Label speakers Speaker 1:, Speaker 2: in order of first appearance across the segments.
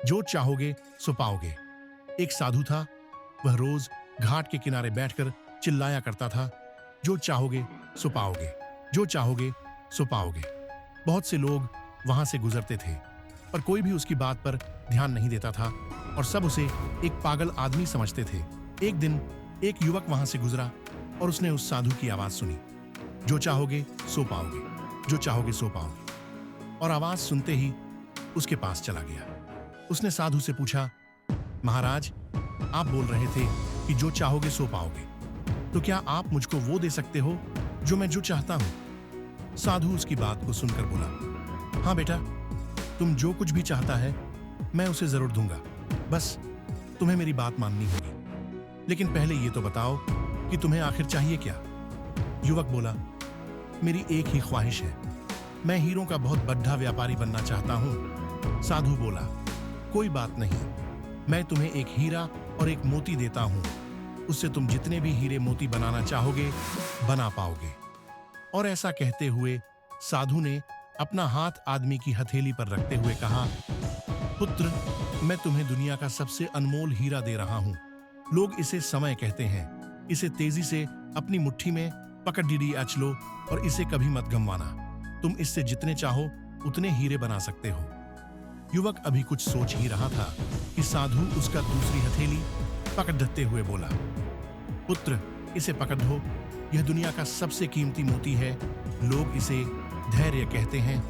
Speaker 1: जो चाहोगे सो पाओगे। एक साधु था, वह रोज घाट के किनारे बैठकर चिल्लाया करता था, जो चाहोगे सो पाओगे, जो चाहोगे सो पाओगे। बहुत से लोग वहां से गुजरते थे, पर कोई भी उसकी बात पर ध्यान नहीं देता था और सब उसे एक पागल आदमी समझते थे। एक दिन एक युवक वहां से गुजरा और उसने उस साधु की आवाज सुनी, जो चाहोगे सो पाओगे, जो चाहोगे सो पाओगे। और आवाज सुनते ही उसके पास चला गया। उसने साधु से पूछा, महाराज, आप बोल रहे थे कि जो चाहोगे सो पाओगे, तो क्या आप मुझको वो दे सकते हो जो मैं जो चाहता हूं? साधु उसकी बात को सुनकर बोला, हाँ बेटा, तुम जो कुछ भी चाहता है मैं उसे जरूर दूंगा, बस तुम्हें मेरी बात माननी होगी। लेकिन पहले ये तो बताओ कि तुम्हें आखिर चाहिए क्या? युवक बोला, मेरी एक ही ख्वाहिश है, मैं हीरों का बहुत बड़ा व्यापारी बनना चाहता हूं। साधु बोला, कोई बात नहीं, मैं तुम्हें एक हीरा और एक मोती देता हूं, उससे तुम जितने भी हीरे मोती बनाना चाहोगे बना पाओगे। और ऐसा कहते हुए साधु ने अपना हाथ आदमी की हथेली पर रखते हुए कहा, पुत्र, मैं तुम्हें दुनिया का सबसे अनमोल हीरा दे रहा हूं। लोग इसे समय कहते हैं। इसे तेजी से अपनी मुट्ठी में पकड़ डी लो और इसे कभी मत गंवाना। तुम इससे जितने चाहो उतने हीरे बना सकते हो। युवक अभी कुछ सोच ही रहा था कि साधु उसका दूसरी हथेली पकड़ धरते हुए बोला, पुत्र, इसे पकड़ दो, यह दुनिया का सबसे कीमती मोती है। लोग इसे धैर्य कहते हैं।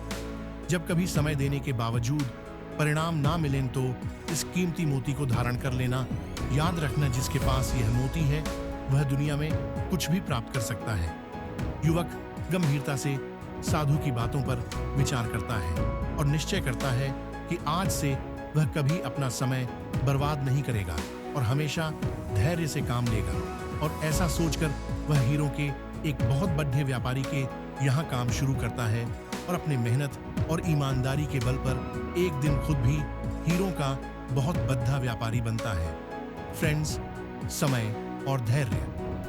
Speaker 1: जब कभी समय देने के बावजूद परिणाम ना मिले तो इस कीमती मोती को धारण कर लेना। याद रखना, जिसके पास यह मोती है वह दुनिया में कुछ भी प्राप्त कर सकता है। युवक गंभीरता से साधु की बातों पर विचार करता है और निश्चय करता है कि आज से वह कभी अपना समय बर्बाद नहीं करेगा और हमेशा धैर्य से काम लेगा। और ऐसा सोचकर वह हीरों के एक बहुत बड़े व्यापारी के यहाँ काम शुरू करता है और अपने मेहनत और ईमानदारी के बल पर एक दिन खुद भी हीरों का बहुत बड़ा व्यापारी बनता है। फ्रेंड्स, समय और धैर्य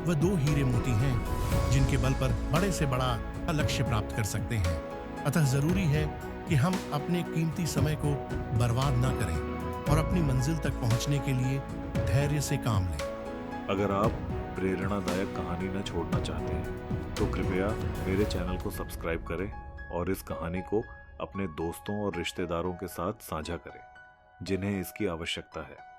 Speaker 1: वह दो हीरे मोती हैं जिनके बल पर बड़े से बड़ा लक्ष्य प्राप्त कर सकते हैं। अतः जरूरी है कि हम अपने कीमती समय को बर्बाद ना करें और अपनी मंजिल तक पहुंचने के लिए धैर्य से काम लें।
Speaker 2: अगर आप प्रेरणादायक कहानी न छोड़ना चाहते हैं तो कृपया मेरे चैनल को सब्सक्राइब करें और इस कहानी को अपने दोस्तों और रिश्तेदारों के साथ साझा करें जिन्हें इसकी आवश्यकता है।